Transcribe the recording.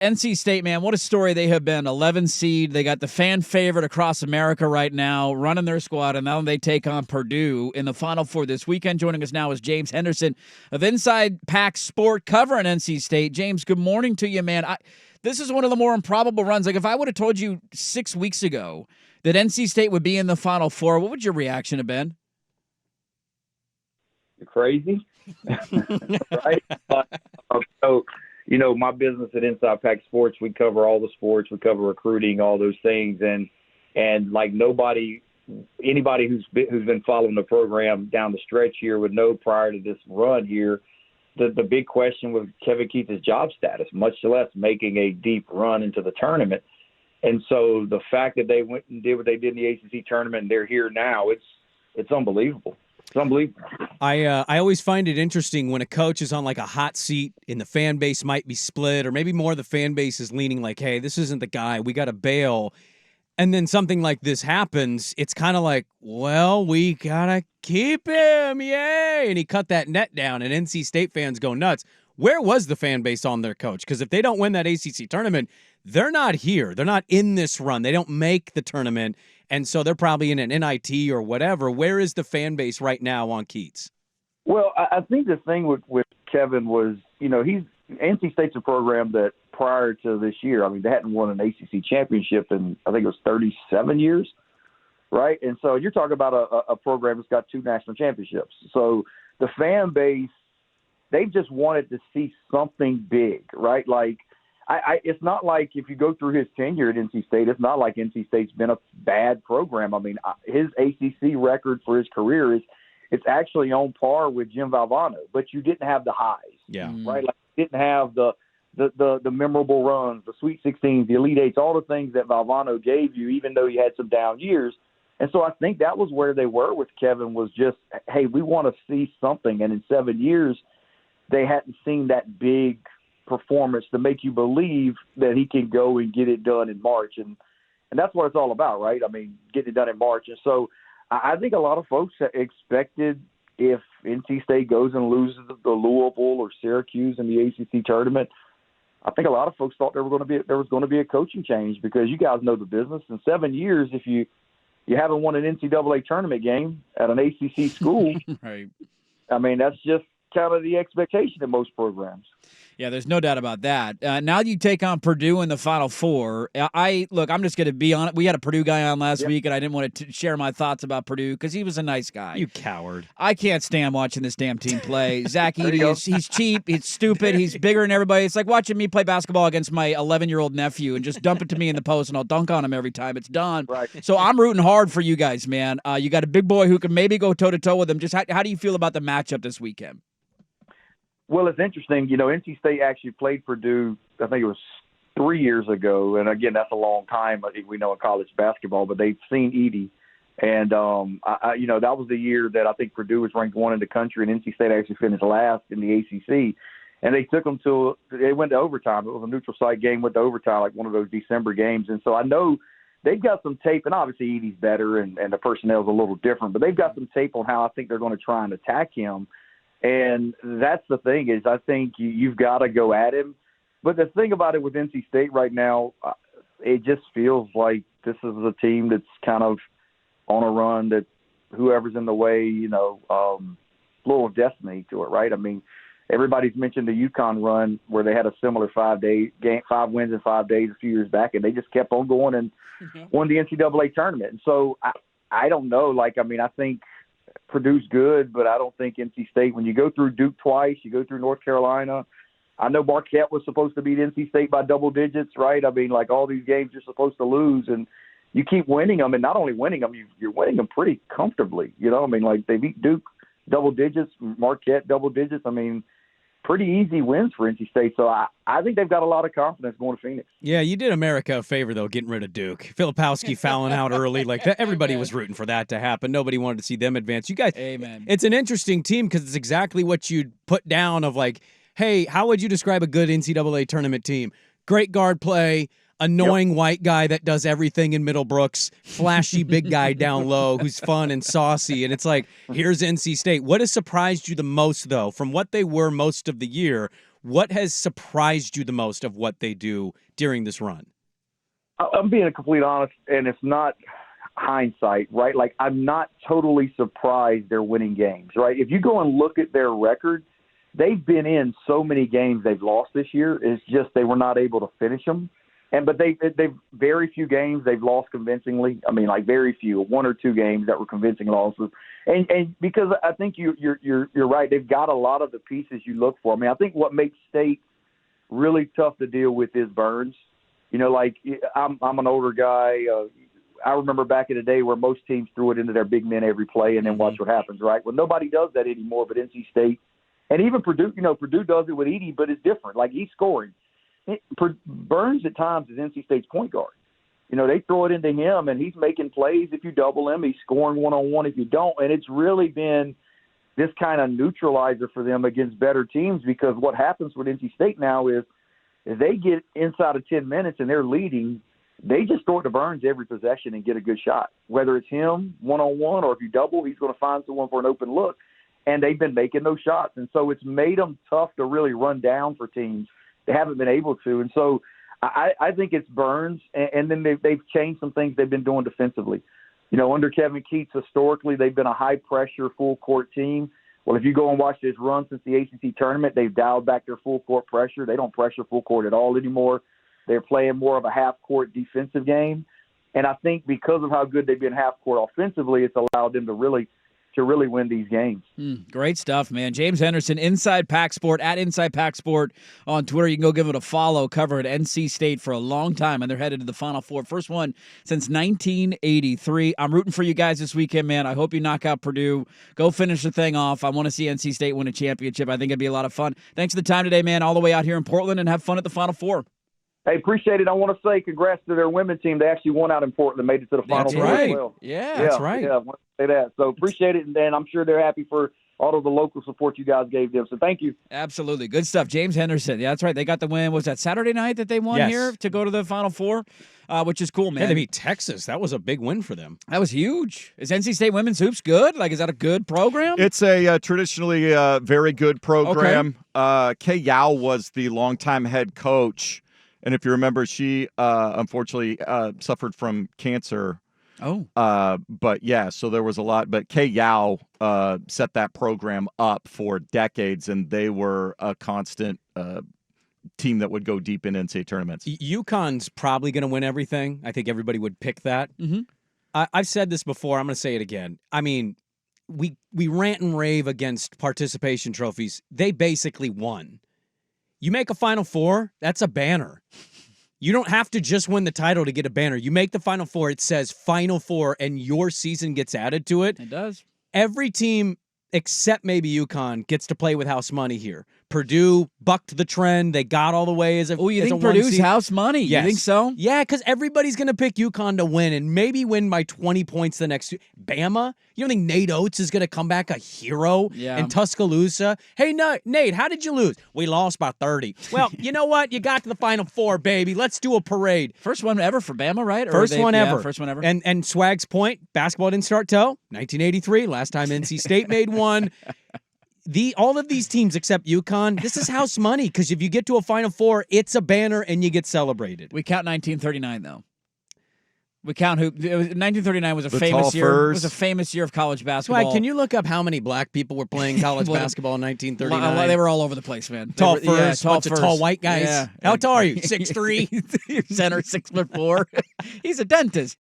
NC State, man, what a story. They have been 11 seed. They got the fan favorite across America right now, running their squad, and now they take on Purdue in the Final Four this weekend. Joining us now is James Henderson of Inside Pack Sport covering NC State. James, good morning to you, man. This is one of the more improbable runs. Like, if I would have told you 6 weeks ago that NC State would be in the Final Four, what would your reaction have been? You're crazy, right? So, you know, my business at Inside Pack Sports, we cover all the sports, we cover recruiting, all those things, and like anybody who's been following the program down the stretch here would know prior to this run here, the big question with Kevin Keith's job status, much less making a deep run into the tournament. And so the fact that they went and did what they did in the ACC tournament and they're here now, it's unbelievable. It's unbelievable. I always find it interesting when a coach is on like a hot seat and the fan base might be split, or maybe more the fan base is leaning like, hey, this isn't the guy, we got to bail. And then something like this happens, it's kind of like, well, we got to keep him, yay. And he cut that net down, and NC State fans go nuts. Where was the fan base on their coach? Because if they don't win that ACC tournament, they're not here. They're not in this run. They don't make the tournament. And so they're probably in an NIT or whatever. Where is the fan base right now on Keats? Well, I think the thing with Kevin was, you know, NC State's a program that prior to this year, I mean, they hadn't won an ACC championship in, I think it was 37 years, right? And so you're talking about a program that's got 2 national championships. So the fan base, they just wanted to see something big, right? Like, it's not like if you go through his tenure at NC State, it's not like NC State's been a bad program. I mean, his ACC record for his career it's actually on par with Jim Valvano, but you didn't have the highs, right? Like, you didn't have the memorable runs, the Sweet 16s, the Elite Eights, all the things that Valvano gave you, even though you had some down years. And so I think that was where they were with Kevin, was just, hey, we want to see something. And in 7 years, they hadn't seen that big performance to make you believe that he can go and get it done in March. And that's what it's all about, right? I mean, getting it done in March. And so I think a lot of folks expected, if NC State goes and loses to Louisville or Syracuse in the ACC tournament, I think a lot of folks thought there was going to be a coaching change, because you guys know the business. In 7 years, if you haven't won an NCAA tournament game at an ACC school, right? I mean, that's just kind of the expectation in most programs. Yeah, there's no doubt about that. Now you take on Purdue in the Final Four. I'm just going to be on it. We had a Purdue guy on last week, and I didn't want to share my thoughts about Purdue because he was a nice guy. You coward. I can't stand watching this damn team play. Zach Edey, he's cheap, he's stupid, he's bigger than everybody. It's like watching me play basketball against my 11-year-old nephew and just dump it to me in the post, and I'll dunk on him every time. It's done. Right. So I'm rooting hard for you guys, man. You got a big boy who can maybe go toe-to-toe with him. Just how do you feel about the matchup this weekend? Well, it's interesting. You know, NC State actually played Purdue, I think it was 3 years ago. And, again, that's a long time, I think we know, in college basketball. But they've seen Edey. And, that was the year that I think Purdue was ranked 1 in the country, and NC State actually finished last in the ACC. And they took them they went to overtime. It was a neutral site game, went to overtime, like one of those December games. And so I know they've got some tape, and obviously Edey's better and the personnel is a little different. But they've got some tape on how I think they're going to try and attack him. And that's the thing, is I think you've got to go at him. But the thing about it with NC State right now, it just feels like this is a team that's kind of on a run, that whoever's in the way, a little destiny to it, right? I mean, everybody's mentioned the UConn run where they had a similar 5 wins in 5 days a few years back, and they just kept on going and won the NCAA tournament. And so I don't know. I think Purdue's good, but I don't think NC State, when you go through Duke twice, you go through North Carolina. I know Marquette was supposed to beat NC State by double digits, right? I mean, like, all these games you're supposed to lose, and you keep winning them, and not only winning them, you're winning them pretty comfortably. I mean, like, they beat Duke double digits, Marquette double digits. I mean, pretty easy wins for NC State. So I think they've got a lot of confidence going to Phoenix. Yeah, you did America a favor, though, getting rid of Duke. Filipowski fouling out early. Like, everybody was rooting for that to happen. Nobody wanted to see them advance. You guys, Amen. It's an interesting team because it's exactly what you'd put down of, like, hey, how would you describe a good NCAA tournament team? Great guard play, annoying white guy that does everything in Middlebrooks, flashy big guy down low who's fun and saucy. And it's like, here's NC State. What has surprised you the most, though, from what they were most of the year? What has surprised you the most of what they do during this run? I'm being completely honest, and it's not hindsight, right? Like, I'm not totally surprised they're winning games, right? If you go and look at their record, they've been in so many games they've lost this year. It's just they were not able to finish them. But they've very few games they've lost convincingly. I mean, like, very few, 1 or 2 games that were convincing losses. And because I think you're right, they've got a lot of the pieces you look for. I mean, I think what makes State really tough to deal with is Burns. You know, like, I'm an older guy. I remember back in the day where most teams threw it into their big men every play and then watch what happens, right? Well, nobody does that anymore but NC State. And even Purdue, Purdue does it with Edey, but it's different. Like, he's scoring. Burns at times is NC State's point guard. They throw it into him, and he's making plays if you double him. He's scoring one-on-one if you don't. And it's really been this kind of neutralizer for them against better teams, because what happens with NC State now is if they get inside of 10 minutes and they're leading, they just throw it to Burns every possession and get a good shot. Whether it's him one-on-one or if you double, he's going to find someone for an open look. And they've been making those shots. And so it's made them tough to really run down for teams. They haven't been able to. And so I think it's Burns, and then they've changed some things they've been doing defensively. Under Kevin Keatts, historically, they've been a high-pressure, full-court team. Well, if you go and watch this run since the ACC tournament, they've dialed back their full-court pressure. They don't pressure full court at all anymore. They're playing more of a half-court defensive game. And I think because of how good they've been half-court offensively, it's allowed them to really win these games. Great stuff, man. James Henderson, Inside Pack Sport, at Inside Pack Sport on Twitter. You can go give it a follow. Covered NC State for a long time, and they're headed to the Final Four. First one since 1983. I'm rooting for you guys this weekend, man. I hope you knock out Purdue. Go finish the thing off. I want to see NC State win a championship. I think it'd be a lot of fun. Thanks for the time today, man, all the way out here in Portland, and have fun at the Final Four. Hey, appreciate it. I want to say congrats to their women's team. They actually won out in Portland and made it to the Final Four as well. Yeah, that's right. Yeah, I want to say that. So appreciate it, and then I'm sure they're happy for all of the local support you guys gave them. So thank you. Absolutely. Good stuff. James Henderson. Yeah, that's right. They got the win. Was that Saturday night that they won here to go to the Final Four? Which is cool, man. Yeah, they beat Texas. That was a big win for them. That was huge. Is NC State women's hoops good? Like, is that a good program? It's a traditionally very good program. Okay. Kay Yao was the longtime head coach. And if you remember, she unfortunately suffered from cancer. Oh. But yeah, so there was a lot. But Kay Yao set that program up for decades, and they were a constant team that would go deep in NCAA tournaments. UConn's probably going to win everything. I think everybody would pick that. Mm-hmm. I've said this before. I'm going to say it again. I mean, we rant and rave against participation trophies. They basically won. You make a Final Four, that's a banner. You don't have to just win the title to get a banner. You make the Final Four, it says Final Four, and your season gets added to it. It does. Every team, except maybe UConn, gets to play with house money here. Purdue bucked the trend. They got all the way as a you think Purdue's house money? Yes. You think so? Yeah, because everybody's going to pick UConn to win and maybe win by 20 points the next. Bama? You don't think Nate Oates is going to come back a hero in Tuscaloosa? Hey, Nate, how did you lose? We lost by 30. Well, you know what? You got to the Final Four, baby. Let's do a parade. First one ever for Bama, right? First one ever. First one ever. And Swag's point, basketball didn't start till 1983. Last time NC State made one. All of these teams except UConn, this is house money, because if you get to a Final Four, it's a banner and you get celebrated. We count 1939 though. We count 1939 was a famous year. Furs. It was a famous year of college basketball. Swag, can you look up how many black people were playing college basketball in 1939? They were all over the place, man. Tall furs, bunch of tall white guys. Yeah. How tall are you? 6'3"? Center 6'4". He's a dentist.